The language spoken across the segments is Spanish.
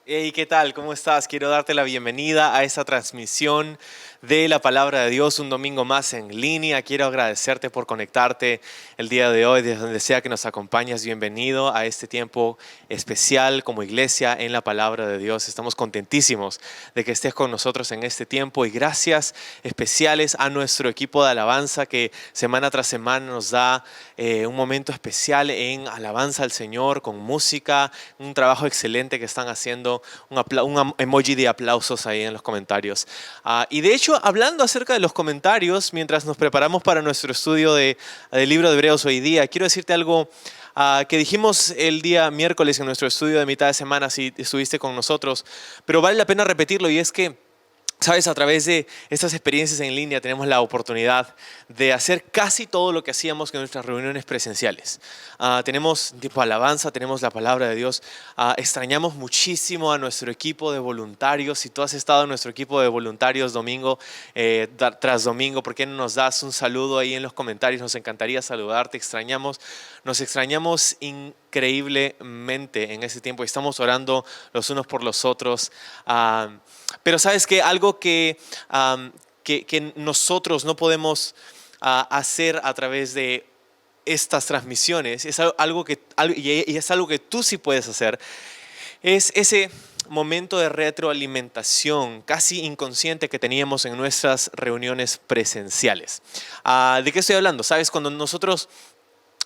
Hey, ¿qué tal? ¿Cómo estás? Quiero darte la bienvenida a esta transmisión de la Palabra de Dios, un domingo más en línea. Quiero agradecerte por conectarte el día de hoy, desde donde sea que nos acompañes. Bienvenido a este tiempo especial como iglesia en la Palabra de Dios. Estamos contentísimos de que estés con nosotros en este tiempo y gracias especiales a nuestro equipo de alabanza que semana tras semana nos da un momento especial en alabanza al Señor con música, un trabajo excelente que están haciendo, un emoji de aplausos ahí en los comentarios. Y de hecho, hablando acerca de los comentarios, mientras nos preparamos para nuestro estudio del libro de Hebreos hoy día, quiero decirte algo que dijimos el día miércoles en nuestro estudio de mitad de semana, si estuviste con nosotros, pero vale la pena repetirlo y es que sabes, a través de estas experiencias en línea tenemos la oportunidad de hacer casi todo lo que hacíamos en nuestras reuniones presenciales. Tenemos tipo alabanza, tenemos la palabra de Dios. Extrañamos muchísimo a nuestro equipo de voluntarios. Si tú has estado en nuestro equipo de voluntarios domingo tras domingo, ¿por qué no nos das un saludo ahí en los comentarios? Nos encantaría saludarte. Nos extrañamos increíblemente en ese tiempo. Estamos orando los unos por los otros. Pero sabes que algo que nosotros no podemos hacer a través de estas transmisiones, y es algo que tú sí puedes hacer, es ese momento de retroalimentación casi inconsciente que teníamos en nuestras reuniones presenciales. ¿De qué estoy hablando? Sabes, cuando nosotros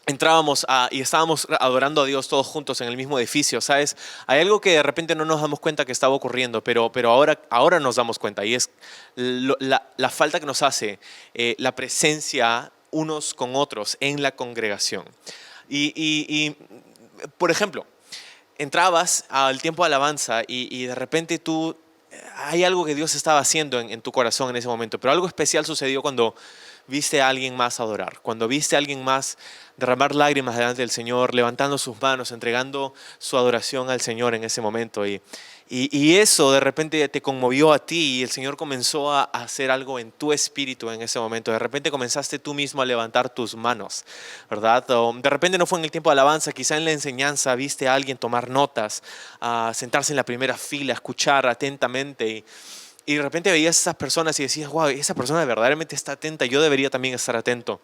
entrábamos y estábamos adorando a Dios todos juntos en el mismo edificio, ¿sabes? Hay algo que de repente no nos damos cuenta que estaba ocurriendo, pero ahora nos damos cuenta y es la falta que nos hace la presencia unos con otros en la congregación. Por ejemplo, entrabas al tiempo de alabanza y de repente hay algo que Dios estaba haciendo en tu corazón en ese momento, pero algo especial sucedió cuando viste a alguien más adorar, cuando viste a alguien más derramar lágrimas delante del Señor, levantando sus manos, entregando su adoración al Señor en ese momento. Y eso de repente te conmovió a ti y el Señor comenzó a hacer algo en tu espíritu en ese momento. De repente comenzaste tú mismo a levantar tus manos, ¿verdad? O de repente no fue en el tiempo de alabanza, quizá en la enseñanza viste a alguien tomar notas, a sentarse en la primera fila, escuchar atentamente y de repente veías a esas personas y decías, wow, esa persona verdaderamente está atenta, yo debería también estar atento,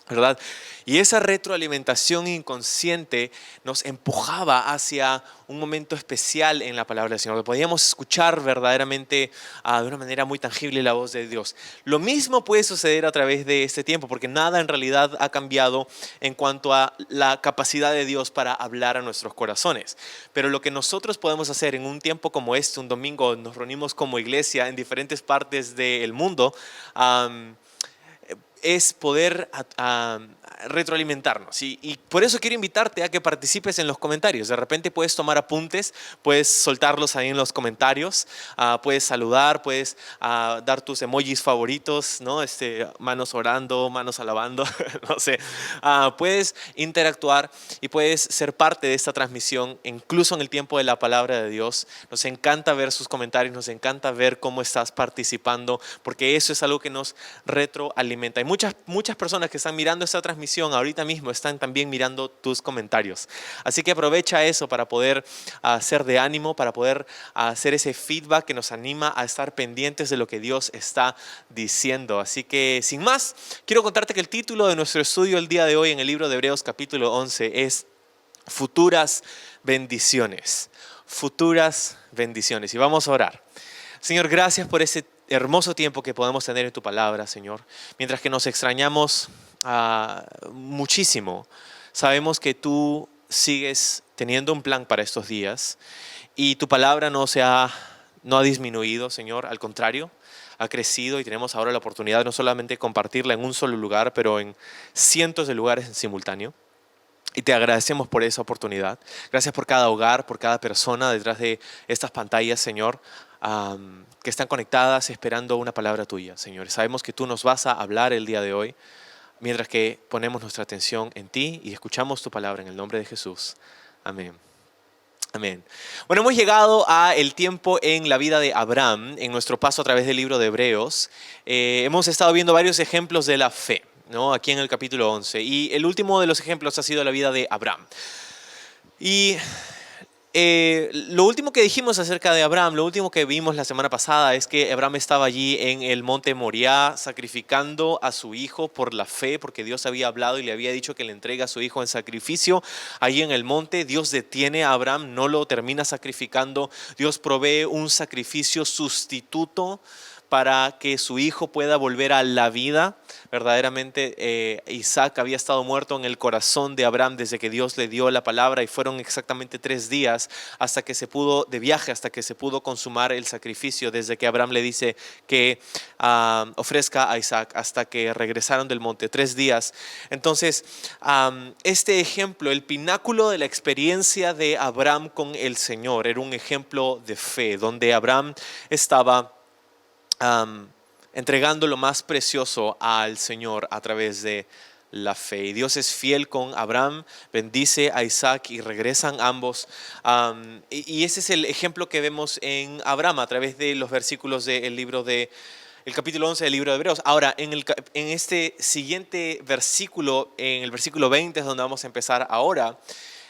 ¿verdad? Y esa retroalimentación inconsciente nos empujaba hacia un momento especial en la palabra del Señor, que podíamos escuchar verdaderamente de una manera muy tangible la voz de Dios. Lo mismo puede suceder a través de este tiempo, porque nada en realidad ha cambiado en cuanto a la capacidad de Dios para hablar a nuestros corazones. Pero lo que nosotros podemos hacer en un tiempo como este, un domingo, nos reunimos como iglesia en diferentes partes del mundo, es poder retroalimentarnos. Y por eso quiero invitarte a que participes en los comentarios. De repente puedes tomar apuntes, puedes soltarlos ahí en los comentarios, puedes saludar, puedes dar tus emojis favoritos, ¿no? Manos orando, manos alabando, no sé. Puedes interactuar y puedes ser parte de esta transmisión, incluso en el tiempo de la palabra de Dios. Nos encanta ver sus comentarios, nos encanta ver cómo estás participando, porque eso es algo que nos retroalimenta. Hay muchas personas que están mirando esta transmisión ahorita mismo, están también mirando tus comentarios. Así que aprovecha eso para poder ser de ánimo, para poder hacer ese feedback que nos anima a estar pendientes de lo que Dios está diciendo. Así que sin más, quiero contarte que el título de nuestro estudio el día de hoy en el libro de Hebreos capítulo 11 es Futuras bendiciones. Futuras bendiciones. Y vamos a orar. Señor, gracias por ese hermoso tiempo que podemos tener en tu palabra, Señor. Mientras que nos extrañamos muchísimo, sabemos que tú sigues teniendo un plan para estos días y tu palabra no ha disminuido, Señor, al contrario, ha crecido y tenemos ahora la oportunidad no solamente de compartirla en un solo lugar, pero en cientos de lugares en simultáneo. Y te agradecemos por esa oportunidad. Gracias por cada hogar, por cada persona detrás de estas pantallas, Señor, que están conectadas esperando una palabra tuya, Señor. Sabemos que tú nos vas a hablar el día de hoy, mientras que ponemos nuestra atención en ti y escuchamos tu palabra en el nombre de Jesús. Amén. Amén. Bueno, hemos llegado a el tiempo en la vida de Abraham, en nuestro paso a través del libro de Hebreos. Hemos estado viendo varios ejemplos de la fe, ¿no? Aquí en el capítulo 11. Y el último de los ejemplos ha sido la vida de Abraham. Y Lo último que dijimos acerca de Abraham, lo último que vimos la semana pasada es que Abraham estaba allí en el monte Moriah sacrificando a su hijo por la fe, porque Dios había hablado y le había dicho que le entrega a su hijo en sacrificio. Allí en el monte Dios detiene a Abraham, no lo termina sacrificando. Dios provee un sacrificio sustituto para que su hijo pueda volver a la vida. Verdaderamente Isaac había estado muerto en el corazón de Abraham desde que Dios le dio la palabra, y fueron exactamente 3 días hasta que se pudo, de viaje, hasta que se pudo consumar el sacrificio, desde que Abraham le dice que ofrezca a Isaac hasta que regresaron del monte, 3 días. Entonces, este ejemplo, el pináculo de la experiencia de Abraham con el Señor, era un ejemplo de fe, donde Abraham estaba entregando lo más precioso al Señor a través de la fe. Y Dios es fiel con Abraham, bendice a Isaac y regresan ambos. Y ese es el ejemplo que vemos en Abraham a través de los versículos del libro de el capítulo 11 del libro de Hebreos. Ahora, en este siguiente versículo, en el versículo 20 es donde vamos a empezar ahora,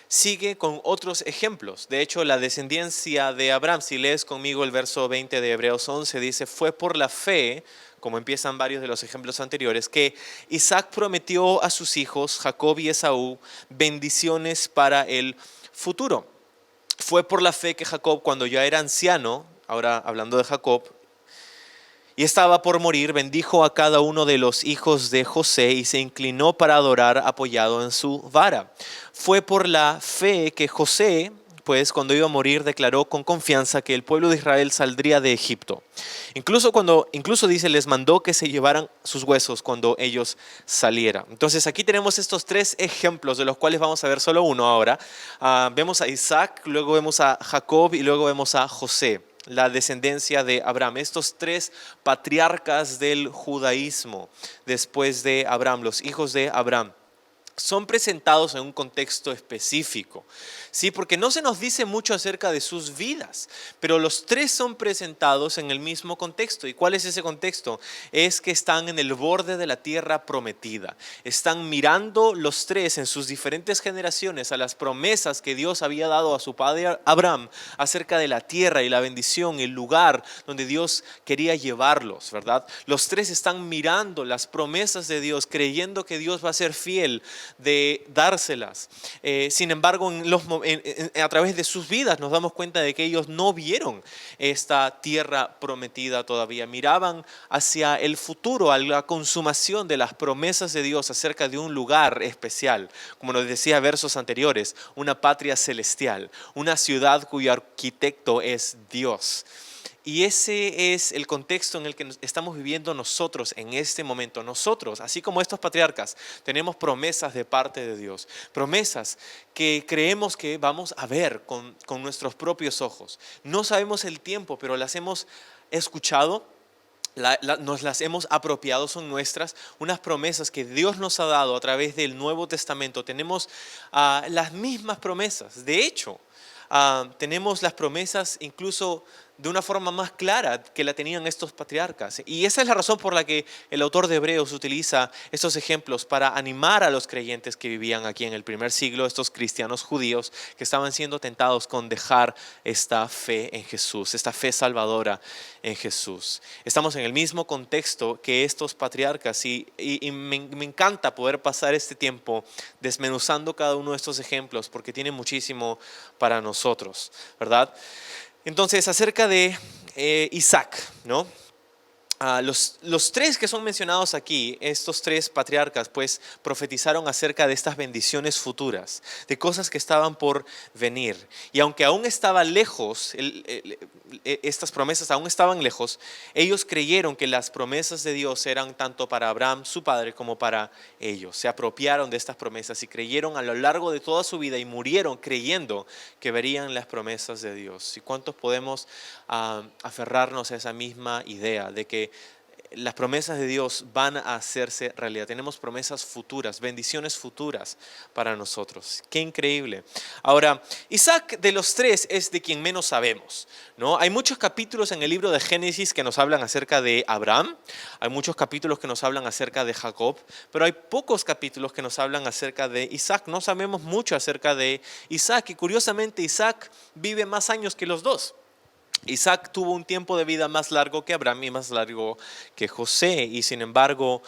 sigue con otros ejemplos. De hecho, la descendencia de Abraham, si lees conmigo el verso 20 de Hebreos 11, dice: fue por la fe, como empiezan varios de los ejemplos anteriores, que Isaac prometió a sus hijos, Jacob y Esaú, bendiciones para el futuro. Fue por la fe que Jacob, cuando ya era anciano, ahora hablando de Jacob, y estaba por morir, bendijo a cada uno de los hijos de José y se inclinó para adorar apoyado en su vara. Fue por la fe que José, pues cuando iba a morir, declaró con confianza que el pueblo de Israel saldría de Egipto. Incluso dice, les mandó que se llevaran sus huesos cuando ellos salieran. Entonces aquí tenemos estos 3 ejemplos, de los cuales vamos a ver solo uno ahora. Vemos a Isaac, luego vemos a Jacob y luego vemos a José, la descendencia de Abraham. Estos 3 patriarcas del judaísmo después de Abraham, los hijos de Abraham, son presentados en un contexto específico, ¿sí? Porque no se nos dice mucho acerca de sus vidas, pero los 3 son presentados en el mismo contexto. ¿Y cuál es ese contexto? Es que están en el borde de la tierra prometida. Están mirando los 3 en sus diferentes generaciones a las promesas que Dios había dado a su padre Abraham acerca de la tierra y la bendición, el lugar donde Dios quería llevarlos, ¿verdad? Los 3 están mirando las promesas de Dios, creyendo que Dios va a ser fiel de dárselas. Sin embargo, a través de sus vidas nos damos cuenta de que ellos no vieron esta tierra prometida todavía. Miraban hacia el futuro, a la consumación de las promesas de Dios acerca de un lugar especial, como nos decía versos anteriores, una patria celestial, una ciudad cuyo arquitecto es Dios. Y ese es el contexto en el que estamos viviendo nosotros en este momento. Nosotros, así como estos patriarcas, tenemos promesas de parte de Dios. Promesas que creemos que vamos a ver con nuestros ojos. No sabemos el tiempo, pero las hemos escuchado, nos las hemos apropiado, son nuestras. Unas promesas que Dios nos ha dado a través del Nuevo Testamento. Tenemos las mismas promesas. De hecho, tenemos las promesas incluso de una forma más clara que la tenían estos patriarcas. Y esa es la razón por la que el autor de Hebreos utiliza estos ejemplos para animar a los creyentes que vivían aquí en el primer siglo, estos cristianos judíos que estaban siendo tentados con dejar esta fe en Jesús, esta fe salvadora en Jesús. Estamos en el mismo contexto que estos patriarcas y me encanta poder pasar este tiempo desmenuzando cada uno de estos ejemplos porque tiene muchísimo para nosotros, ¿verdad? Entonces, acerca de Isaac, ¿no? Los 3 que son mencionados aquí, estos 3 patriarcas, pues profetizaron acerca de estas bendiciones futuras, de cosas que estaban por venir. Y aunque aún estaba lejos, estas promesas aún estaban lejos, ellos creyeron que las promesas de Dios eran tanto para Abraham, su padre, como para ellos. Se apropiaron de estas promesas y creyeron a lo largo de toda su vida y murieron creyendo que verían las promesas de Dios. ¿Y cuántos podemos aferrarnos a esa misma idea de que las promesas de Dios van a hacerse realidad. Tenemos promesas futuras, bendiciones futuras para nosotros. Qué increíble. Ahora, Isaac de los tres es de quien menos sabemos, ¿no? Hay muchos capítulos en el libro de Génesis que nos hablan acerca de Abraham, hay muchos capítulos que nos hablan acerca de Jacob, pero hay pocos capítulos que nos hablan acerca de Isaac. No sabemos mucho acerca de Isaac y curiosamente Isaac vive más años que los dos. Isaac tuvo un tiempo de vida más largo que Abraham y más largo que José, y sin embargo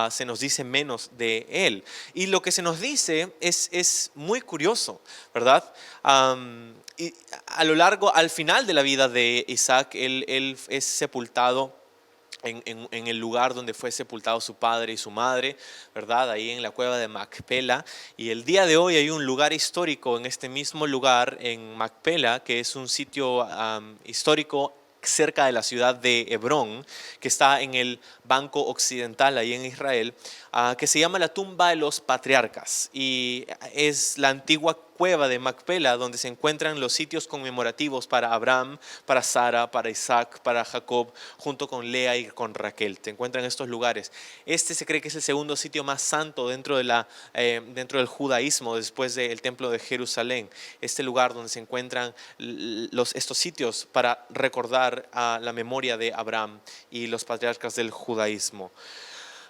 se nos dice menos de él. Y lo que se nos dice es muy curioso, ¿verdad? Y a lo largo, al final de la vida de Isaac, él es sepultado en el lugar donde fue sepultado su padre y su madre, ¿verdad? Ahí en la cueva de Macpela. Y el día de hoy hay un lugar histórico en este mismo lugar, en Macpela, que es un sitio histórico cerca de la ciudad de Hebrón, que está en el Banco Occidental, ahí en Israel, que se llama la tumba de los patriarcas. Y es la antigua cueva de Macpela, donde se encuentran los sitios conmemorativos para Abraham, para Sara, para Isaac, para Jacob, junto con Lea y con Raquel. Se encuentran estos lugares. Este se cree que es el segundo sitio más santo dentro dentro del judaísmo, después del templo de Jerusalén. Este lugar donde se encuentran estos sitios para recordar a la memoria de Abraham y los patriarcas del judaísmo.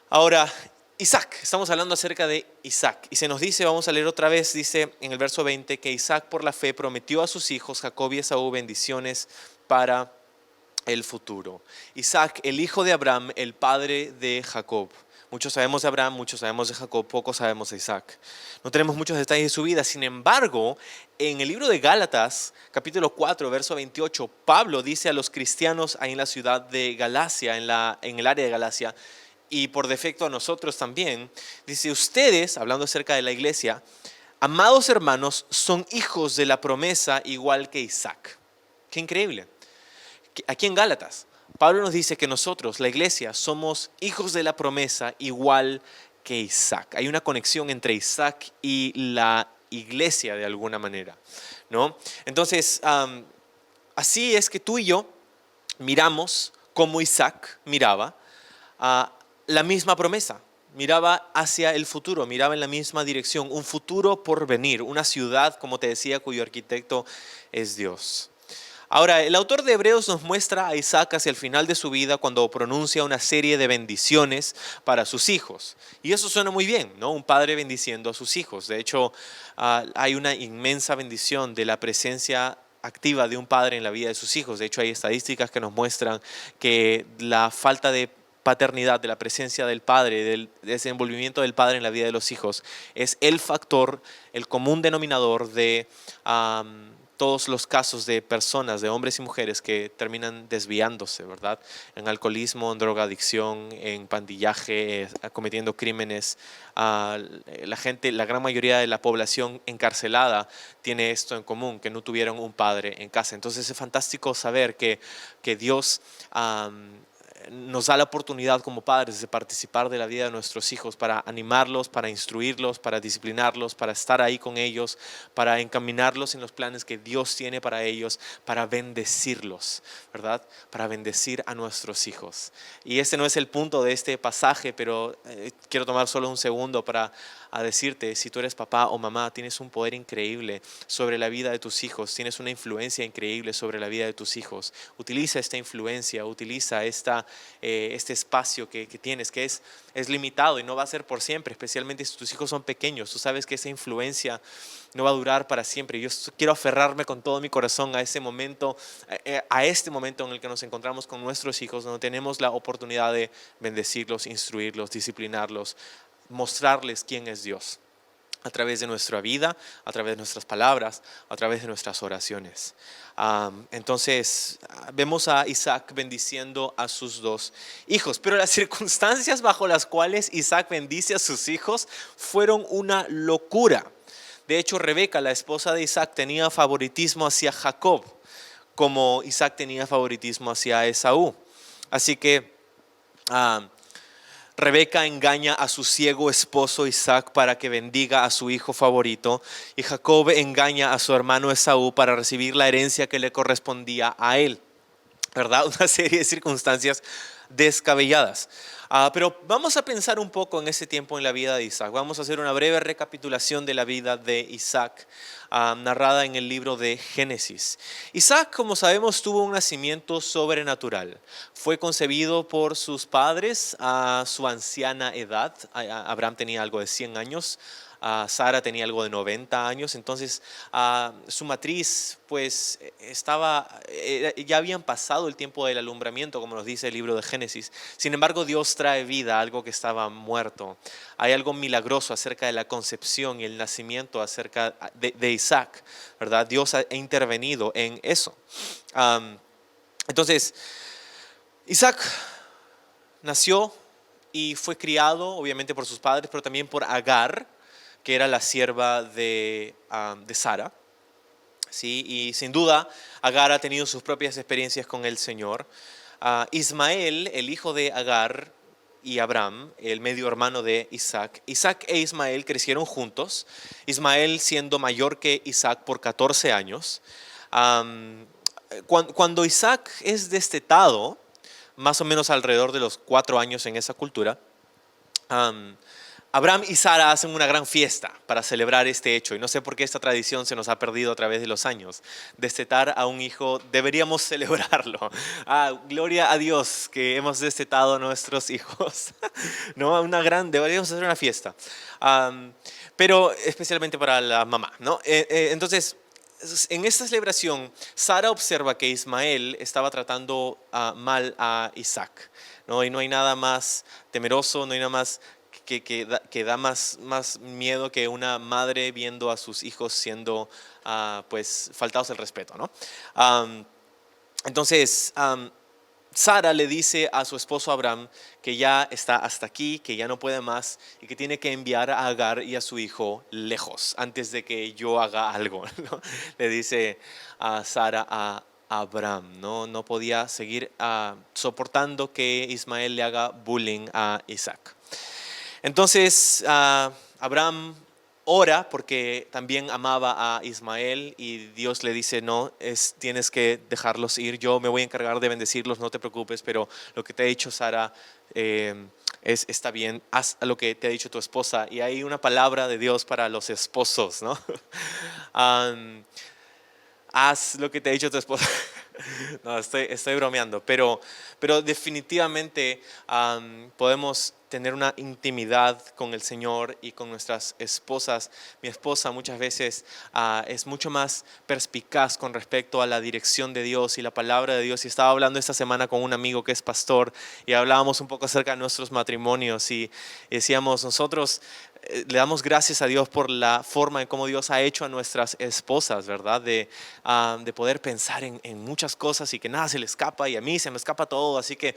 Ahora, Isaac, estamos hablando acerca de Isaac y se nos dice, vamos a leer otra vez, dice en el verso 20 que Isaac por la fe prometió a sus hijos Jacob y Esaú bendiciones para el futuro. Isaac, el hijo de Abraham, el padre de Jacob. Muchos sabemos de Abraham, muchos sabemos de Jacob, pocos sabemos de Isaac. No tenemos muchos detalles de su vida. Sin embargo, en el libro de Gálatas, capítulo 4, verso 28, Pablo dice a los cristianos ahí en la ciudad de Galacia, en el área de Galacia, y por defecto a nosotros también, dice: ustedes, hablando acerca de la iglesia, amados hermanos, son hijos de la promesa igual que Isaac. Qué increíble. Aquí en Gálatas, Pablo nos dice que nosotros, la iglesia, somos hijos de la promesa igual que Isaac. Hay una conexión entre Isaac y la iglesia de alguna manera, ¿no? Entonces, así es que tú y yo miramos como Isaac miraba la misma promesa. Miraba hacia el futuro, miraba en la misma dirección, un futuro por venir, una ciudad, como te decía, cuyo arquitecto es Dios. Ahora, el autor de Hebreos nos muestra a Isaac hacia el final de su vida cuando pronuncia una serie de bendiciones para sus hijos. Y eso suena muy bien, ¿no? Un padre bendiciendo a sus hijos. De hecho, hay una inmensa bendición de la presencia activa de un padre en la vida de sus hijos. De hecho, hay estadísticas que nos muestran que la falta de paternidad, de la presencia del padre, del desenvolvimiento del padre en la vida de los hijos, es el factor, el común denominador de todos los casos de personas, de hombres y mujeres que terminan desviándose, ¿verdad? En alcoholismo, en drogadicción, en pandillaje, cometiendo crímenes. La gran mayoría de la población encarcelada tiene esto en común, que no tuvieron un padre en casa. Entonces es fantástico saber que Dios nos da la oportunidad como padres de participar de la vida de nuestros hijos, para animarlos, para instruirlos, para disciplinarlos, para estar ahí con ellos, para encaminarlos en los planes que Dios tiene para ellos, para bendecirlos, ¿verdad? Para bendecir a nuestros hijos. Y este no es el punto de este pasaje, pero quiero tomar solo un segundo para decirte, si tú eres papá o mamá, tienes un poder increíble sobre la vida de tus hijos, tienes una influencia increíble sobre la vida de tus hijos. Utiliza esta influencia, utiliza este espacio que tienes, que es limitado y no va a ser por siempre, especialmente si tus hijos son pequeños. Tú sabes que esa influencia no va a durar para siempre. Yo quiero aferrarme con todo mi corazón a ese momento, a este momento en el que nos encontramos con nuestros hijos, donde tenemos la oportunidad de bendecirlos, instruirlos, disciplinarlos, mostrarles quién es Dios a través de nuestra vida, a través de nuestras palabras, a través de nuestras oraciones. Entonces vemos a Isaac bendiciendo a sus dos hijos, pero las circunstancias bajo las cuales Isaac bendice a sus hijos fueron una locura. De hecho, Rebeca, la esposa de Isaac, tenía favoritismo hacia Jacob, como Isaac tenía favoritismo hacia Esaú. Así que Rebeca engaña a su ciego esposo Isaac para que bendiga a su hijo favorito, y Jacob engaña a su hermano Esaú para recibir la herencia que le correspondía a él, ¿verdad? Una serie de circunstancias descabelladas. Pero vamos a pensar un poco en ese tiempo en la vida de Isaac. Vamos a hacer una breve recapitulación de la vida de Isaac, narrada en el libro de Génesis. Isaac, como sabemos, tuvo un nacimiento sobrenatural. Fue concebido por sus padres a su anciana edad. Abraham tenía algo de 100 años. Sara tenía algo de 90 años, entonces su matriz pues ya habían pasado el tiempo del alumbramiento, como nos dice el libro de Génesis. Sin embargo, Dios trae vida a algo que estaba muerto. Hay algo milagroso acerca de la concepción y el nacimiento acerca de Isaac, ¿verdad? Dios ha intervenido en eso. Entonces, Isaac nació y fue criado obviamente por sus padres, pero también por Agar, que era la sierva de Sara. ¿Sí? Y sin duda, Agar ha tenido sus propias experiencias con el Señor. Ismael, el hijo de Agar y Abraham, el medio hermano de Isaac. Isaac e Ismael crecieron juntos, Ismael siendo mayor que Isaac por 14 años. Cuando Isaac es destetado, más o menos alrededor de los 4 años en esa cultura, Abraham y Sara hacen una gran fiesta para celebrar este hecho, y no sé por qué esta tradición se nos ha perdido a través de los años. Destetar a un hijo, deberíamos celebrarlo. Gloria a Dios que hemos destetado a nuestros hijos. ¿No? Deberíamos hacer una fiesta, pero especialmente para la mamá, ¿no? Entonces, en esta celebración, Sara observa que Ismael estaba tratando mal a Isaac, ¿no? Y no hay nada más temeroso, no hay nada más que da más miedo que una madre viendo a sus hijos siendo pues faltados el respeto, ¿no? Entonces Sara le dice a su esposo Abraham que ya está hasta aquí, que ya no puede más y que tiene que enviar a Agar y a su hijo lejos antes de que yo haga algo, ¿no? Le dice a Sara a Abraham, no podía seguir soportando que Ismael le haga bullying a Isaac. Entonces Abraham ora porque también amaba a Ismael, y Dios le dice: no, tienes que dejarlos ir, yo me voy a encargar de bendecirlos, no te preocupes, pero lo que te ha dicho Sara está bien, haz lo que te ha dicho tu esposa. Y hay una palabra de Dios para los esposos, ¿no? Haz lo que te ha dicho tu esposa. No, estoy bromeando, pero definitivamente podemos tener una intimidad con el Señor y con nuestras esposas. Mi esposa muchas veces es mucho más perspicaz con respecto a la dirección de Dios y la palabra de Dios. Y estaba hablando esta semana con un amigo que es pastor, y hablábamos un poco acerca de nuestros matrimonios, y decíamos, nosotros le damos gracias a Dios por la forma en cómo Dios ha hecho a nuestras esposas, ¿verdad? De poder pensar en muchas cosas y que nada se le escapa, y a mí se me escapa todo, así que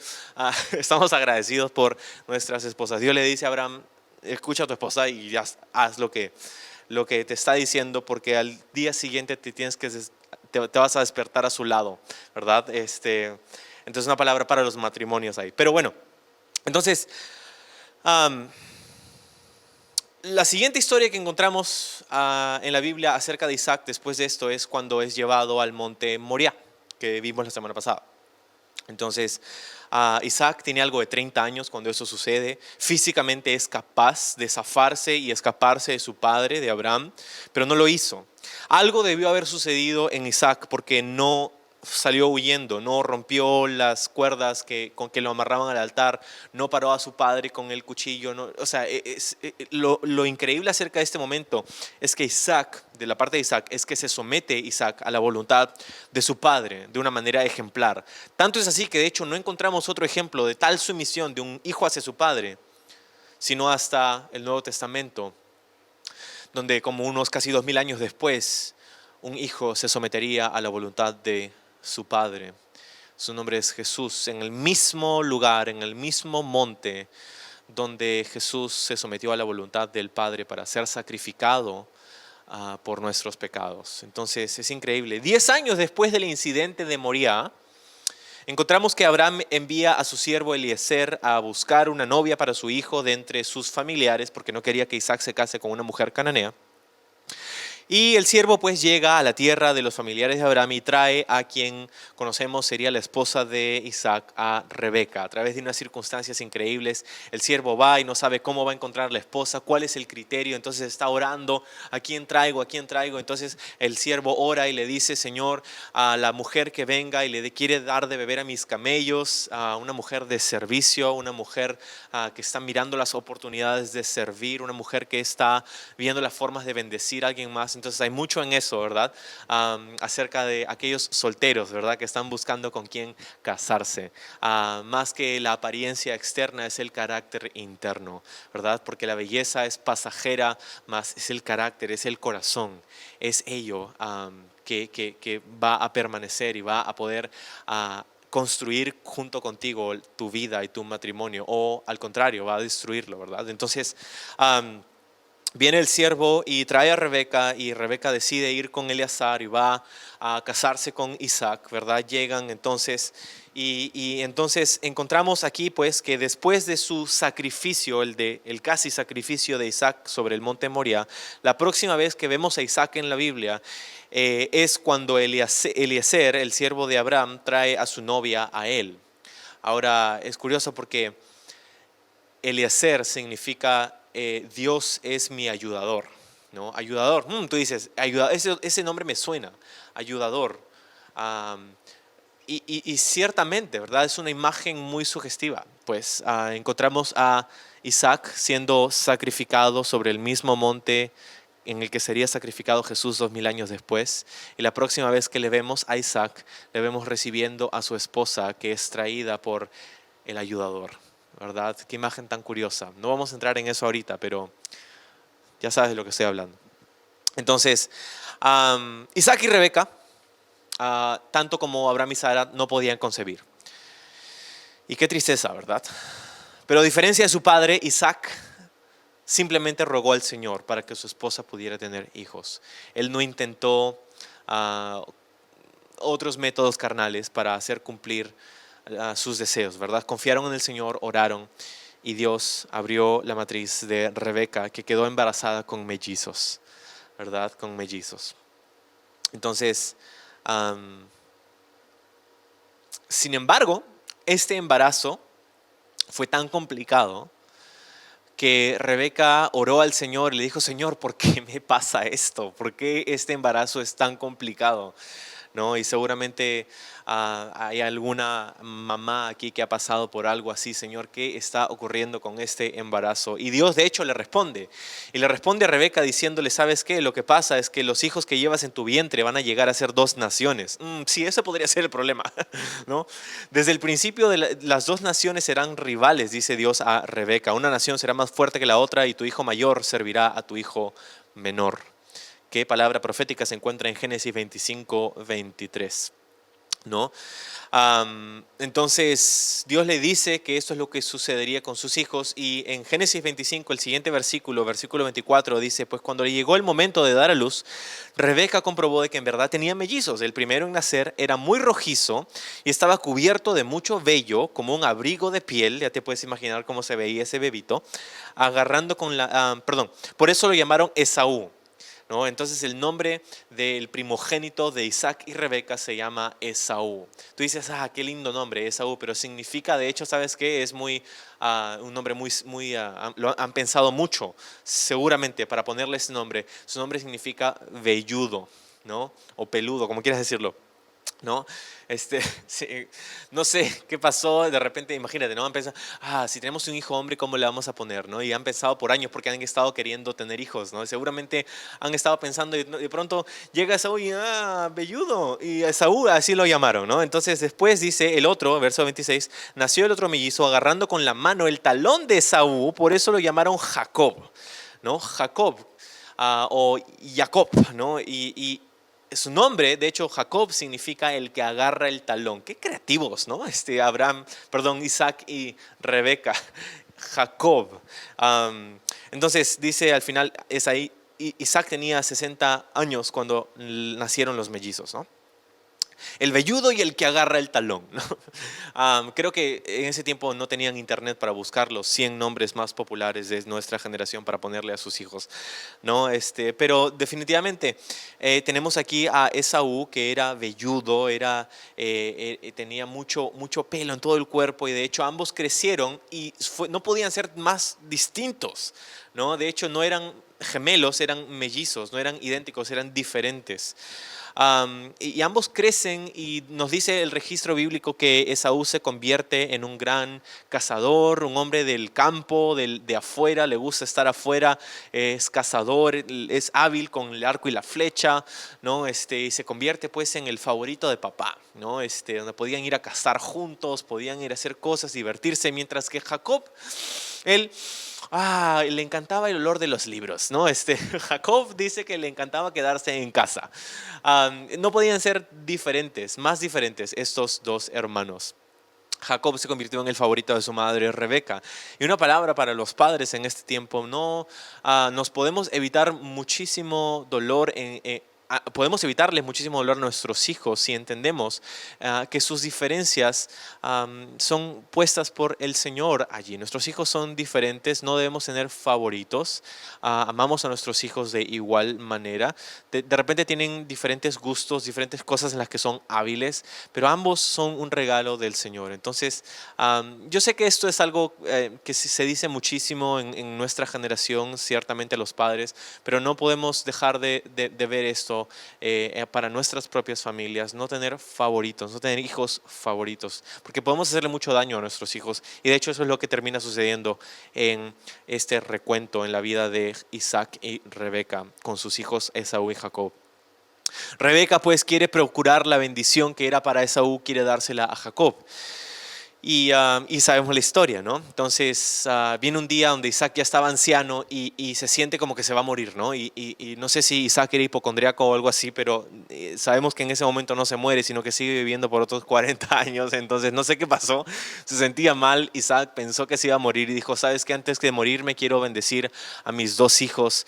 estamos agradecidos por nuestras esposas. Dios le dice a Abraham: escucha a tu esposa y ya haz lo que te está diciendo, porque al día siguiente te vas a despertar a su lado, ¿verdad? Entonces, una palabra para los matrimonios ahí. Pero bueno, entonces la siguiente historia que encontramos en la Biblia acerca de Isaac después de esto es cuando es llevado al monte Moriah, que vimos la semana pasada. Entonces Isaac tiene algo de 30 años cuando eso sucede. Físicamente es capaz de zafarse y escaparse de su padre, de Abraham, pero no lo hizo. Algo debió haber sucedido en Isaac, porque no salió huyendo, no rompió las cuerdas con que lo amarraban al altar, no paró a su padre con el cuchillo. No, o sea, lo increíble acerca de este momento es que Isaac, de la parte de Isaac, es que se somete Isaac a la voluntad de su padre de una manera ejemplar. Tanto es así que de hecho no encontramos otro ejemplo de tal sumisión de un hijo hacia su padre, sino hasta el Nuevo Testamento, donde como unos casi 2000 años después, un hijo se sometería a la voluntad de su padre. Su nombre es Jesús. En el mismo lugar, en el mismo monte donde Jesús se sometió a la voluntad del Padre para ser sacrificado por nuestros pecados. Entonces es increíble. 10 años después del incidente de Moriah, encontramos que Abraham envía a su siervo Eliezer a buscar una novia para su hijo de entre sus familiares, porque no quería que Isaac se case con una mujer cananea. Y el siervo pues llega a la tierra de los familiares de Abraham y trae a quien conocemos sería la esposa de Isaac, a Rebeca. A través de unas circunstancias increíbles, el siervo va y no sabe cómo va a encontrar la esposa, cuál es el criterio, entonces está orando, ¿a quién traigo? ¿A quién traigo? Entonces el siervo ora y le dice, Señor, a la mujer que venga y le quiere dar de beber a mis camellos, a una mujer de servicio, una mujer que está mirando las oportunidades de servir, una mujer que está viendo las formas de bendecir a alguien más. Entonces hay mucho en eso, ¿verdad? Acerca de aquellos solteros, ¿verdad? Que están buscando con quién casarse. Más que la apariencia externa es el carácter interno, ¿verdad? Porque la belleza es pasajera, más es el carácter, es el corazón, es ello que va a permanecer y va a poder construir junto contigo tu vida y tu matrimonio, o al contrario, va a destruirlo, ¿verdad? Entonces, viene el siervo y trae a Rebeca, y Rebeca decide ir con Eleazar y va a casarse con Isaac, ¿verdad? Llegan entonces y entonces encontramos aquí pues que después de su sacrificio, el casi sacrificio de Isaac sobre el monte Moriah, la próxima vez que vemos a Isaac en la Biblia es cuando Eliezer, el siervo de Abraham, trae a su novia a él. Ahora es curioso porque Eliezer significa Dios es mi ayudador, ¿no? Ayudador, tú dices, ese nombre me suena, ayudador. Y ciertamente, ¿verdad? Es una imagen muy sugestiva. Pues encontramos a Isaac siendo sacrificado sobre el mismo monte en el que sería sacrificado Jesús 2000 años después. Y la próxima vez que le vemos a Isaac, le vemos recibiendo a su esposa, que es traída por el ayudador, ¿verdad? Qué imagen tan curiosa. No vamos a entrar en eso ahorita, pero ya sabes de lo que estoy hablando. Entonces, Isaac y Rebeca, tanto como Abraham y Sara, no podían concebir. Y qué tristeza, ¿verdad? Pero a diferencia de su padre, Isaac simplemente rogó al Señor para que su esposa pudiera tener hijos. Él no intentó otros métodos carnales para hacer cumplir sus deseos, ¿verdad? Confiaron en el Señor, oraron, y Dios abrió la matriz de Rebeca, que quedó embarazada con mellizos, ¿verdad? Con mellizos. Entonces, sin embargo, este embarazo fue tan complicado que Rebeca oró al Señor y le dijo, Señor, ¿por qué me pasa esto? ¿Por qué este embarazo es tan complicado? ¿No? Y seguramente hay alguna mamá aquí que ha pasado por algo así. Señor, ¿qué está ocurriendo con este embarazo? Y Dios de hecho le responde. Y le responde a Rebeca diciéndole, ¿sabes qué? Lo que pasa es que los hijos que llevas en tu vientre van a llegar a ser dos naciones. Sí, eso podría ser el problema, ¿no? Desde el principio las dos naciones serán rivales, dice Dios a Rebeca. Una nación será más fuerte que la otra y tu hijo mayor servirá a tu hijo menor. ¿Qué palabra profética se encuentra en Génesis 25:23? ¿No? Entonces Dios le dice que esto es lo que sucedería con sus hijos, y en Génesis 25, el siguiente versículo 24, dice, pues cuando le llegó el momento de dar a luz, Rebeca comprobó de que en verdad tenía mellizos. El primero en nacer era muy rojizo y estaba cubierto de mucho vello, como un abrigo de piel. Ya te puedes imaginar cómo se veía ese bebito, agarrando con la, por eso lo llamaron Esaú, ¿no? Entonces el nombre del primogénito de Isaac y Rebeca se llama Esaú. Tú dices, qué lindo nombre, Esaú, pero significa, de hecho, ¿sabes qué? Es un nombre lo han pensado mucho, seguramente, para ponerle ese nombre. Su nombre significa velludo, ¿no? O peludo, como quieras decirlo, ¿no? Sí, no sé qué pasó, de repente, imagínate, ¿no? Han pensado, si tenemos un hijo hombre, ¿cómo le vamos a poner, no? Y han pensado por años porque han estado queriendo tener hijos, ¿no? Seguramente han estado pensando y de pronto llega Esaú y, velludo, y Esaú así lo llamaron, ¿no? Entonces después dice el otro, verso 26, nació el otro mellizo agarrando con la mano el talón de Esaú, por eso lo llamaron Jacob, ¿no? Jacob, o Jacob, ¿no? Y su nombre, de hecho, Jacob significa el que agarra el talón. Qué creativos, ¿no? Isaac y Rebeca. Jacob. Entonces dice al final, Isaac tenía 60 años cuando nacieron los mellizos, ¿no? el velludo y el que agarra el talón, ¿no? Creo que en ese tiempo no tenían internet para buscar los 100 nombres más populares de nuestra generación para ponerle a sus hijos, ¿no? Pero definitivamente tenemos aquí a Esaú, que era velludo, tenía mucho pelo en todo el cuerpo, y de hecho ambos crecieron y no podían ser más distintos, ¿no? De hecho no eran gemelos, eran mellizos, no eran idénticos, eran diferentes. Y ambos crecen, y nos dice el registro bíblico que Esaú se convierte en un gran cazador, un hombre del campo, de afuera, le gusta estar afuera, es cazador, es hábil con el arco y la flecha, ¿no? Y se convierte pues en el favorito de papá, ¿no? Donde podían ir a cazar juntos, podían ir a hacer cosas, divertirse, mientras que Jacob, él le encantaba el olor de los libros, ¿no? Jacob dice que le encantaba quedarse en casa. No podían ser más diferentes estos dos hermanos. Jacob se convirtió en el favorito de su madre Rebeca. Y una palabra para los padres en este tiempo: no nos podemos evitar muchísimo dolor podemos evitarles muchísimo dolor a nuestros hijos si entendemos que sus diferencias son puestas por el Señor allí. Nuestros hijos son diferentes, no debemos tener favoritos. Amamos a nuestros hijos de igual manera. De repente tienen diferentes gustos, diferentes cosas en las que son hábiles, pero ambos son un regalo del Señor. Entonces, yo sé que esto es algo que se dice muchísimo en nuestra generación, ciertamente a los padres, pero no podemos dejar de ver esto para nuestras propias familias: no tener favoritos, no tener hijos favoritos, porque podemos hacerle mucho daño a nuestros hijos. Y de hecho eso es lo que termina sucediendo en este recuento en la vida de Isaac y Rebeca con sus hijos Esaú y Jacob. Rebeca pues quiere procurar la bendición que era para Esaú, quiere dársela a Jacob. Y sabemos la historia, ¿no? Entonces viene un día donde Isaac ya estaba anciano y se siente como que se va a morir, ¿no? Y no sé si Isaac era hipocondriaco o algo así, pero sabemos que en ese momento no se muere, sino que sigue viviendo por otros 40 años. Entonces no sé qué pasó, se sentía mal. Isaac pensó que se iba a morir y dijo: ¿sabes qué? Antes de morirme quiero bendecir a mis dos hijos,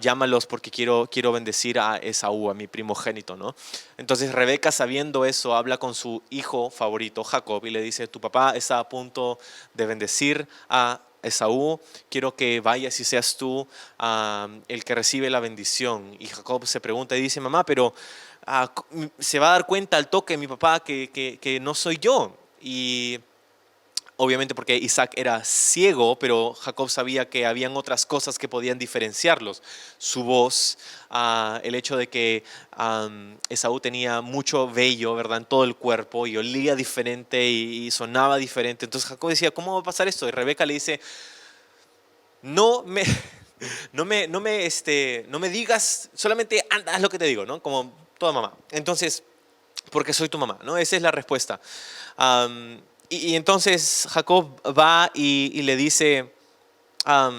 llámalos, porque quiero bendecir a Esaú, a mi primogénito, ¿no? Entonces Rebeca, sabiendo eso, habla con su hijo favorito Jacob y le dice: tu papá está a punto de bendecir a Esaú, quiero que vayas y seas tú el que recibe la bendición. Y Jacob se pregunta y dice: mamá, pero se va a dar cuenta al toque mi papá que no soy yo. Y obviamente porque Isaac era ciego, pero Jacob sabía que habían otras cosas que podían diferenciarlos: su voz, el hecho de que Esaú tenía mucho vello, ¿verdad?, en todo el cuerpo, y olía diferente y sonaba diferente. Entonces Jacob decía: ¿cómo va a pasar esto? Y Rebeca le dice: no me, no me digas, solamente haz lo que te digo, ¿no? Como toda mamá. Entonces, porque soy tu mamá, ¿no? Esa es la respuesta. Y entonces Jacob va y le dice, va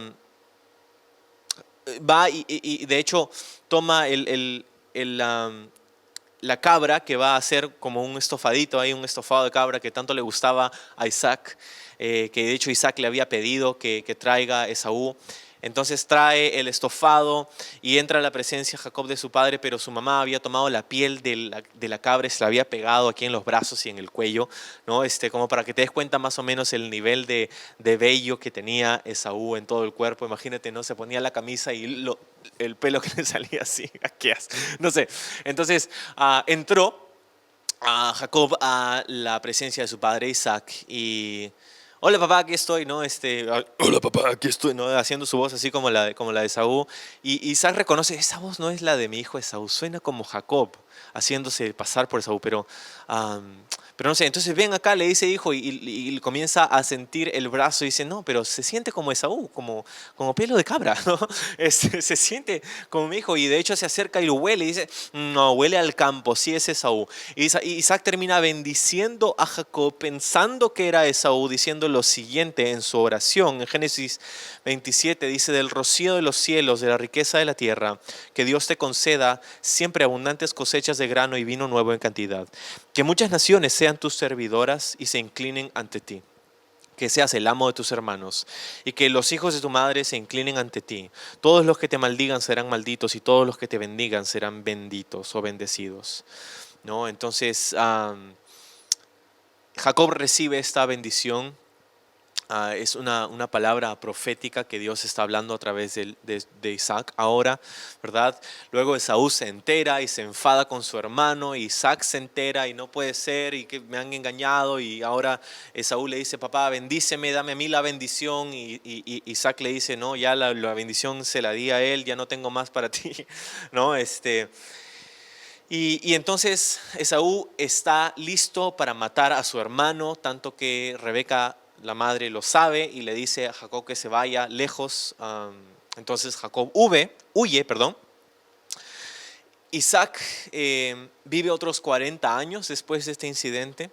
y de hecho toma la cabra, que va a hacer como un estofadito, un estofado de cabra que tanto le gustaba a Isaac, que de hecho Isaac le había pedido que traiga a Esaú. Entonces trae el estofado y entra a la presencia Jacob de su padre, pero su mamá había tomado la piel de la cabra y se la había pegado aquí en los brazos y en el cuello, ¿no? Como para que te des cuenta más o menos el nivel de vello que tenía Esaú en todo el cuerpo. Imagínate, ¿no? Se ponía la camisa y el pelo que le salía así, no sé. Entonces entró Jacob a la presencia de su padre Isaac y: hola papá, aquí estoy, ¿no? Hola papá, aquí estoy, ¿no? Haciendo su voz así como la de Esaú. Y Isaac reconoce: esa voz no es la de mi hijo Esaú, suena como Jacob, haciéndose pasar por Esaú, pero no sé. Entonces ven acá, le dice hijo, y comienza a sentir el brazo y dice: no, pero se siente como Esaú, como pelo de cabra, ¿no? Se siente como mi hijo. Y de hecho se acerca y lo huele y dice: no, huele al campo, sí es Esaú. Y Isaac termina bendiciendo a Jacob pensando que era Esaú, diciendo lo siguiente en su oración. En Génesis 27 dice: del rocío de los cielos, de la riqueza de la tierra, que Dios te conceda siempre abundantes cosechas de grano y vino nuevo en cantidad. Que muchas naciones sean tus servidoras y se inclinen ante ti. Que seas el amo de tus hermanos y que los hijos de tu madre se inclinen ante ti. Todos los que te maldigan serán malditos y todos los que te bendigan serán benditos o bendecidos. ¿no? Entonces Jacob recibe esta bendición. Es una palabra profética que Dios está hablando a través de Isaac ahora, ¿verdad? Luego Esaú se entera y se enfada con su hermano, y Isaac se entera y no puede ser, y que me han engañado, y ahora Esaú le dice: papá, bendíceme, dame a mí la bendición, y Isaac le dice: no, ya la bendición se la di a él, ya no tengo más para ti, ¿no? Y entonces Esaú está listo para matar a su hermano, tanto que Rebeca, la madre, lo sabe y le dice a Jacob que se vaya lejos. Entonces Jacob huye. Isaac vive otros 40 años después de este incidente.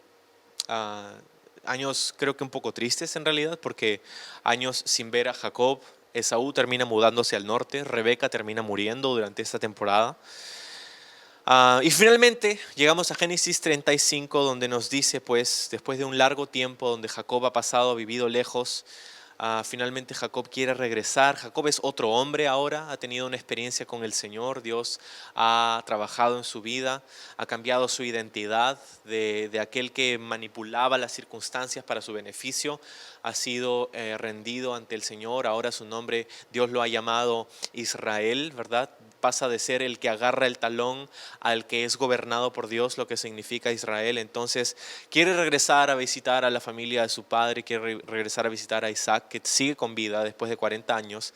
Años creo que un poco tristes en realidad, porque años sin ver a Jacob. Esaú termina mudándose al norte, Rebeca termina muriendo durante esta temporada. Y finalmente llegamos a Génesis 35, donde nos dice, pues, después de un largo tiempo donde Jacob ha pasado, vivido lejos, finalmente Jacob quiere regresar. Jacob es otro hombre ahora, ha tenido una experiencia con el Señor. Dios ha trabajado en su vida, ha cambiado su identidad de aquel que manipulaba las circunstancias para su beneficio. Ha sido rendido ante el Señor. Ahora su nombre, Dios lo ha llamado Israel, ¿verdad? Pasa de ser el que agarra el talón al que es gobernado por Dios, lo que significa Israel. Entonces quiere regresar a visitar a la familia de su padre, quiere regresar a visitar a Isaac, que sigue con vida después de 40 años.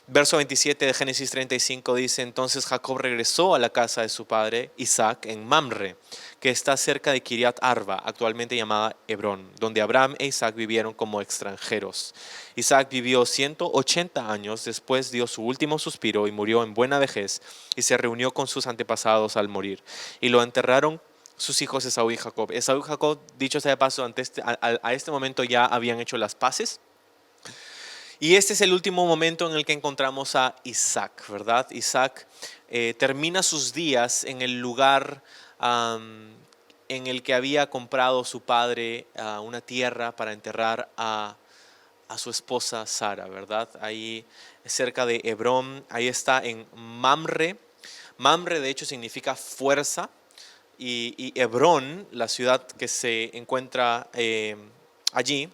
Verso 27 de Génesis 35 dice: entonces Jacob regresó a la casa de su padre Isaac en Mamre, que está cerca de Kiriat Arba, actualmente llamada Hebrón, donde Abraham e Isaac vivieron como extranjeros. Isaac vivió 180 años, después dio su último suspiro y murió en buena vejez, y se reunió con sus antepasados al morir, y lo enterraron sus hijos Esaú y Jacob. Esaú y Jacob, dicho sea de paso, a este momento ya habían hecho las paces. Y este es el último momento en el que encontramos a Isaac, ¿verdad? Isaac termina sus días en el lugar en el que había comprado su padre una tierra para enterrar a su esposa Sara, ¿verdad? Ahí cerca de Hebrón, ahí está en Mamre. Mamre de hecho significa fuerza, y Hebrón, la ciudad que se encuentra allí,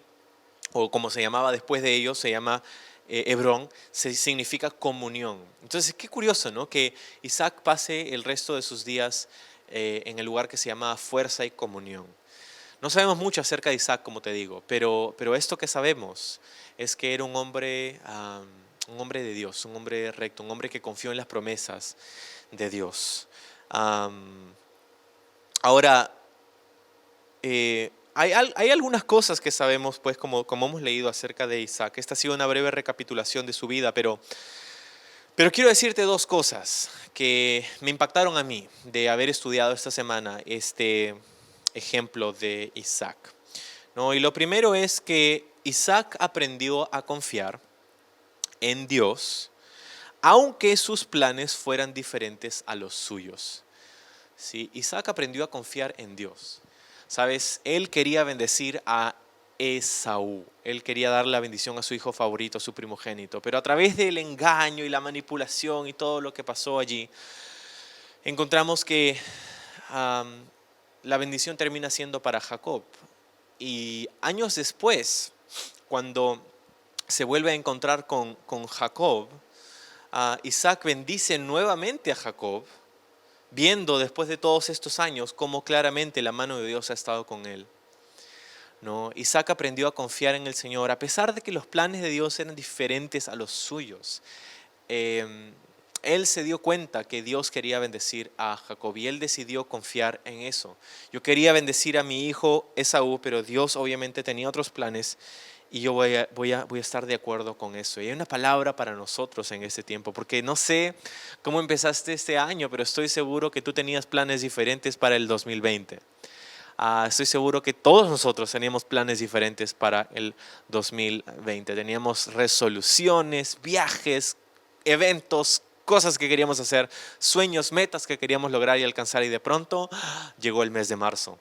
o como se llamaba después de ellos, se llama Hebrón, significa comunión. Entonces, qué curioso, ¿no? Que Isaac pase el resto de sus días en el lugar que se llama fuerza y comunión. No sabemos mucho acerca de Isaac, como te digo, pero esto que sabemos es que era un hombre de Dios, un hombre recto, un hombre que confió en las promesas de Dios. Ahora, hay algunas cosas que sabemos, pues, como hemos leído acerca de Isaac. Esta ha sido una breve recapitulación de su vida, pero quiero decirte dos cosas que me impactaron a mí de haber estudiado esta semana este ejemplo de Isaac, ¿no? Y lo primero es que Isaac aprendió a confiar en Dios, aunque sus planes fueran diferentes a los suyos. ¿Sí? Isaac aprendió a confiar en Dios. ¿Sabes? Él quería bendecir a Esaú. Él quería dar la bendición a su hijo favorito, a su primogénito. Pero a través del engaño y la manipulación y todo lo que pasó allí, encontramos que la bendición termina siendo para Jacob. Y años después, cuando se vuelve a encontrar con Jacob, Isaac bendice nuevamente a Jacob, viendo después de todos estos años cómo claramente la mano de Dios ha estado con él, ¿no? Isaac aprendió a confiar en el Señor, a pesar de que los planes de Dios eran diferentes a los suyos. Él se dio cuenta que Dios quería bendecir a Jacob y él decidió confiar en eso. Yo quería bendecir a mi hijo Esaú, pero Dios obviamente tenía otros planes, y yo voy a estar de acuerdo con eso. Y hay una palabra para nosotros en este tiempo, porque no sé cómo empezaste este año, pero estoy seguro que tú tenías planes diferentes para el 2020. Estoy seguro que todos nosotros teníamos planes diferentes para el 2020. Teníamos resoluciones, viajes, eventos, cosas que queríamos hacer, sueños, metas que queríamos lograr y alcanzar, y de pronto llegó el mes de marzo.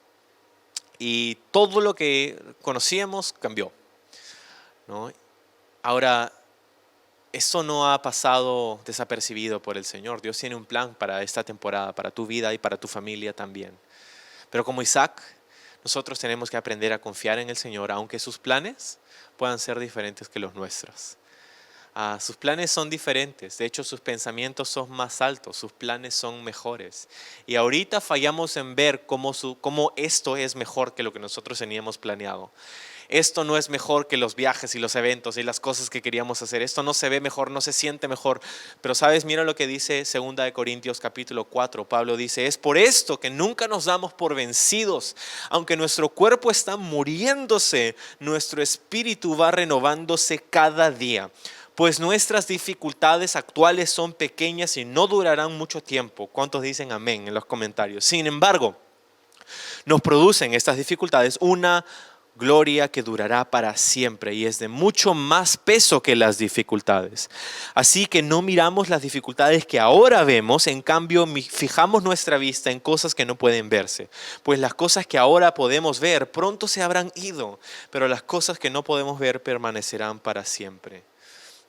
Y todo lo que conocíamos cambió, ¿no? Ahora, eso no ha pasado desapercibido por el Señor. Dios tiene un plan para esta temporada, para tu vida y para tu familia también. Pero como Isaac, nosotros tenemos que aprender a confiar en el Señor, aunque sus planes puedan ser diferentes que los nuestros. Sus planes son diferentes, de hecho sus pensamientos son más altos, sus planes son mejores. Y ahorita fallamos en ver cómo esto es mejor que lo que nosotros teníamos planeado. Esto no es mejor que los viajes y los eventos y las cosas que queríamos hacer. Esto no se ve mejor, no se siente mejor. Pero sabes, mira lo que dice 2 de Corintios capítulo 4. Pablo dice, es por esto que nunca nos damos por vencidos. Aunque nuestro cuerpo está muriéndose, nuestro espíritu va renovándose cada día. Pues nuestras dificultades actuales son pequeñas y no durarán mucho tiempo. ¿Cuántos dicen amén en los comentarios? Sin embargo, nos producen estas dificultades una gloria que durará para siempre y es de mucho más peso que las dificultades. Así que no miramos las dificultades que ahora vemos, en cambio fijamos nuestra vista en cosas que no pueden verse. Pues las cosas que ahora podemos ver pronto se habrán ido, pero las cosas que no podemos ver permanecerán para siempre.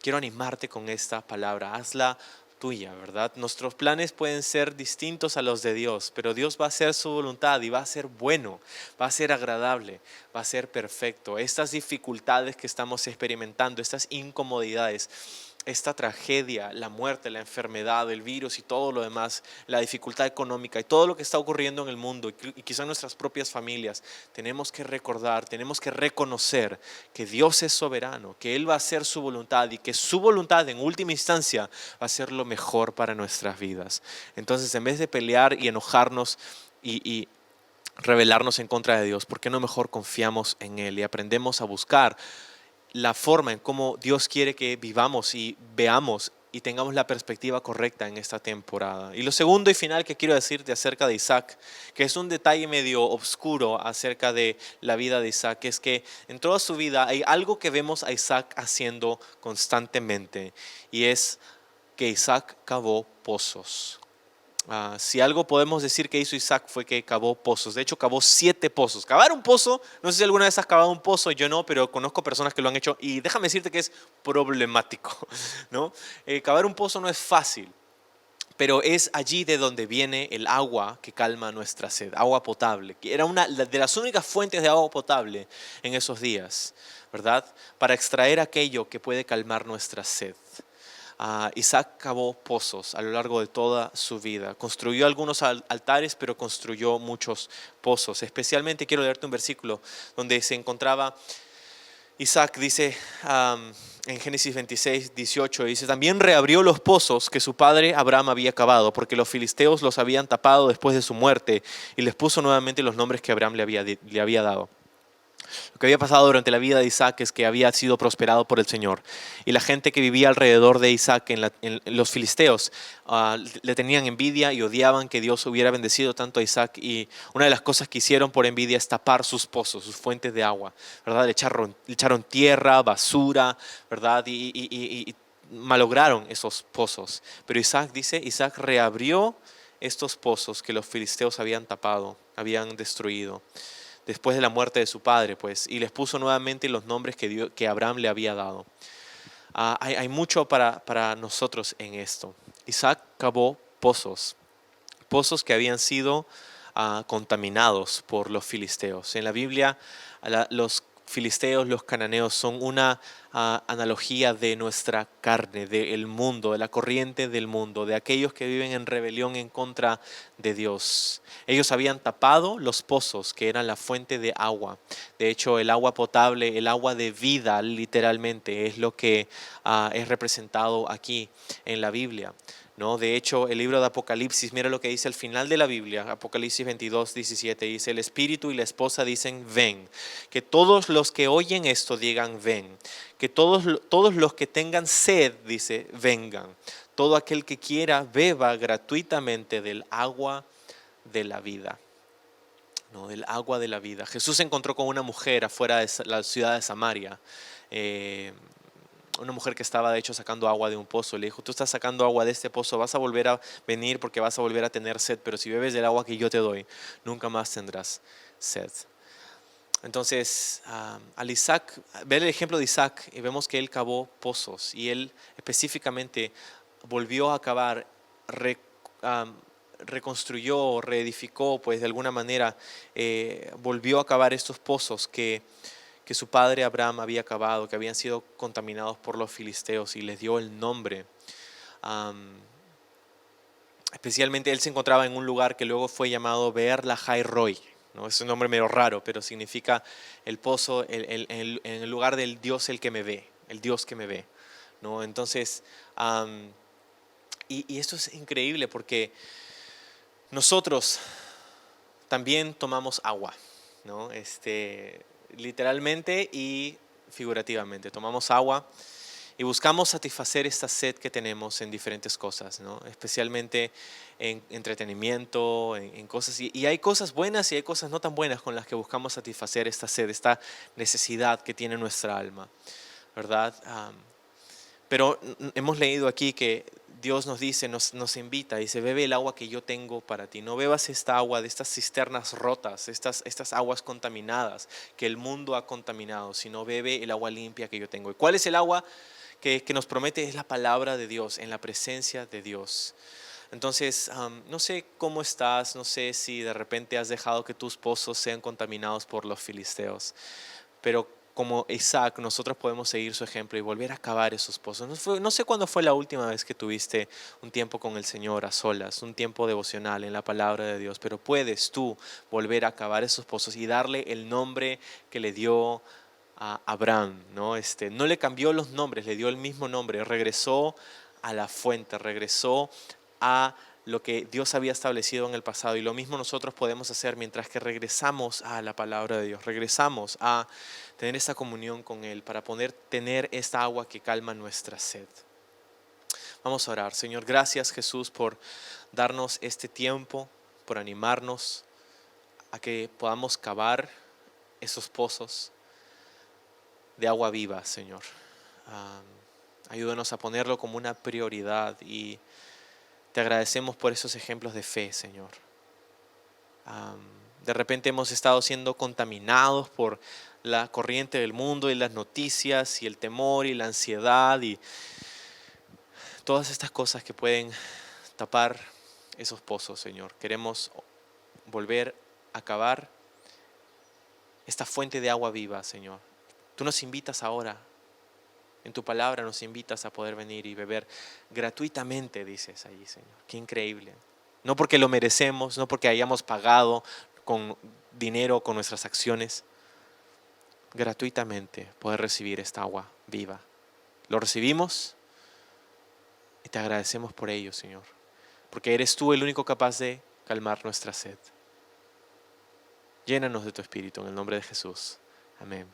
Quiero animarte con esta palabra, hazla tuya, ¿verdad? Nuestros planes pueden ser distintos a los de Dios, pero Dios va a hacer su voluntad y va a ser bueno, va a ser agradable, va a ser perfecto. Estas dificultades que estamos experimentando, estas incomodidades, esta tragedia, la muerte, la enfermedad, el virus y todo lo demás, la dificultad económica y todo lo que está ocurriendo en el mundo y quizá en nuestras propias familias, tenemos que recordar, tenemos que reconocer que Dios es soberano, que Él va a hacer su voluntad y que su voluntad en última instancia va a ser lo mejor para nuestras vidas. Entonces, en vez de pelear y enojarnos y rebelarnos en contra de Dios, ¿por qué no mejor confiamos en Él y aprendemos a buscar la forma en cómo Dios quiere que vivamos y veamos y tengamos la perspectiva correcta en esta temporada? Y lo segundo y final que quiero decirte acerca de Isaac, que es un detalle medio oscuro acerca de la vida de Isaac, es que en toda su vida hay algo que vemos a Isaac haciendo constantemente, y es que Isaac cavó pozos. Si algo podemos decir que hizo Isaac fue que cavó pozos. De hecho, cavó 7 pozos. Cavar un pozo, no sé si alguna vez has cavado un pozo, yo no, pero conozco personas que lo han hecho y déjame decirte que es problemático, ¿no? Cavar un pozo no es fácil, pero es allí de donde viene el agua que calma nuestra sed, agua potable, que era una de las únicas fuentes de agua potable en esos días, ¿verdad? Para extraer aquello que puede calmar nuestra sed. Isaac cavó pozos a lo largo de toda su vida. Construyó algunos altares, pero construyó muchos pozos. Especialmente quiero leerte un versículo donde se encontraba Isaac, dice en Génesis 26, 18, dice, también reabrió los pozos que su padre Abraham había cavado, porque los filisteos los habían tapado después de su muerte, y les puso nuevamente los nombres que Abraham le había dado. Lo que había pasado durante la vida de Isaac es que había sido prosperado por el Señor. Y la gente que vivía alrededor de Isaac, en los filisteos, le tenían envidia y odiaban que Dios hubiera bendecido tanto a Isaac. Y una de las cosas que hicieron por envidia es tapar sus pozos, sus fuentes de agua, ¿verdad? Le echaron tierra, basura, ¿verdad? Y malograron esos pozos. Pero Isaac reabrió estos pozos que los filisteos habían tapado, habían destruido después de la muerte de su padre, pues, y les puso nuevamente los nombres que Abraham le había dado. Hay mucho para nosotros en esto. Isaac cavó pozos que habían sido contaminados por los filisteos. En la Biblia, los filisteos, los cananeos, son una analogía de nuestra carne, del mundo, de la corriente del mundo, de aquellos que viven en rebelión en contra de Dios. Ellos habían tapado los pozos que eran la fuente de agua. De hecho, el agua potable, el agua de vida, literalmente, es lo que es representado aquí en la Biblia, ¿no? De hecho, el libro de Apocalipsis, mira lo que dice al final de la Biblia, Apocalipsis 22, 17, dice, el espíritu y la esposa dicen, ven. Que todos los que oyen esto digan, ven. Que todos los que tengan sed, dice, vengan. Todo aquel que quiera, beba gratuitamente del agua de la vida. No, del agua de la vida. Jesús se encontró con una mujer afuera de la ciudad de Samaria. Una mujer que estaba de hecho sacando agua de un pozo. Le dijo, tú estás sacando agua de este pozo, vas a volver a venir porque vas a volver a tener sed, pero si bebes del agua que yo te doy, nunca más tendrás sed. Entonces, al Isaac, ver el ejemplo de Isaac y vemos que él cavó pozos y él específicamente volvió a cavar, reconstruyó, reedificó, pues de alguna manera volvió a cavar estos pozos que su padre Abraham había cavado, que habían sido contaminados por los filisteos, y les dio el nombre. Am, Especialmente él se encontraba en un lugar que luego fue llamado Beer Lahai Roi, ¿no? Es un nombre medio raro, pero significa el pozo, en el lugar del Dios el que me ve, el Dios que me ve, ¿no? Entonces, y esto es increíble porque nosotros también tomamos agua, ¿no? Literalmente y figurativamente tomamos agua y buscamos satisfacer esta sed que tenemos en diferentes cosas, ¿no? Especialmente en entretenimiento, en cosas. Y hay cosas buenas y hay cosas no tan buenas con las que buscamos satisfacer esta sed, esta necesidad que tiene nuestra alma, ¿verdad? Pero hemos leído aquí que Dios nos dice, nos invita, dice: bebe el agua que yo tengo para ti. No bebas esta agua de estas cisternas rotas, estas aguas contaminadas que el mundo ha contaminado, sino bebe el agua limpia que yo tengo. ¿Y cuál es el agua que nos promete? Es la palabra de Dios, en la presencia de Dios. Entonces, no sé cómo estás, no sé si de repente has dejado que tus pozos sean contaminados por los filisteos, pero como Isaac, nosotros podemos seguir su ejemplo y volver a cavar esos pozos. No sé cuándo fue la última vez que tuviste un tiempo con el Señor a solas, un tiempo devocional en la palabra de Dios, pero puedes tú volver a cavar esos pozos y darle el nombre que le dio a Abraham, ¿no? No le cambió los nombres, le dio el mismo nombre, regresó a la fuente, regresó a lo que Dios había establecido en el pasado, y lo mismo nosotros podemos hacer mientras que regresamos a la palabra de Dios, regresamos a tener esta comunión con Él para poder tener esta agua que calma nuestra sed. Vamos a orar. Señor, gracias, Jesús, por darnos este tiempo, por animarnos a que podamos cavar esos pozos de agua viva, Señor. Ayúdanos a ponerlo como una prioridad, y te agradecemos por esos ejemplos de fe, Señor. De repente hemos estado siendo contaminados por la corriente del mundo y las noticias y el temor y la ansiedad y todas estas cosas que pueden tapar esos pozos, Señor. Queremos volver a cavar esta fuente de agua viva, Señor. Tú nos invitas ahora, en tu palabra nos invitas a poder venir y beber gratuitamente, dices allí, Señor. Qué increíble. No porque lo merecemos, no porque hayamos pagado con dinero, con nuestras acciones. Gratuitamente poder recibir esta agua viva. Lo recibimos y te agradecemos por ello, Señor, porque eres tú el único capaz de calmar nuestra sed. Llénanos de tu Espíritu en el nombre de Jesús. Amén.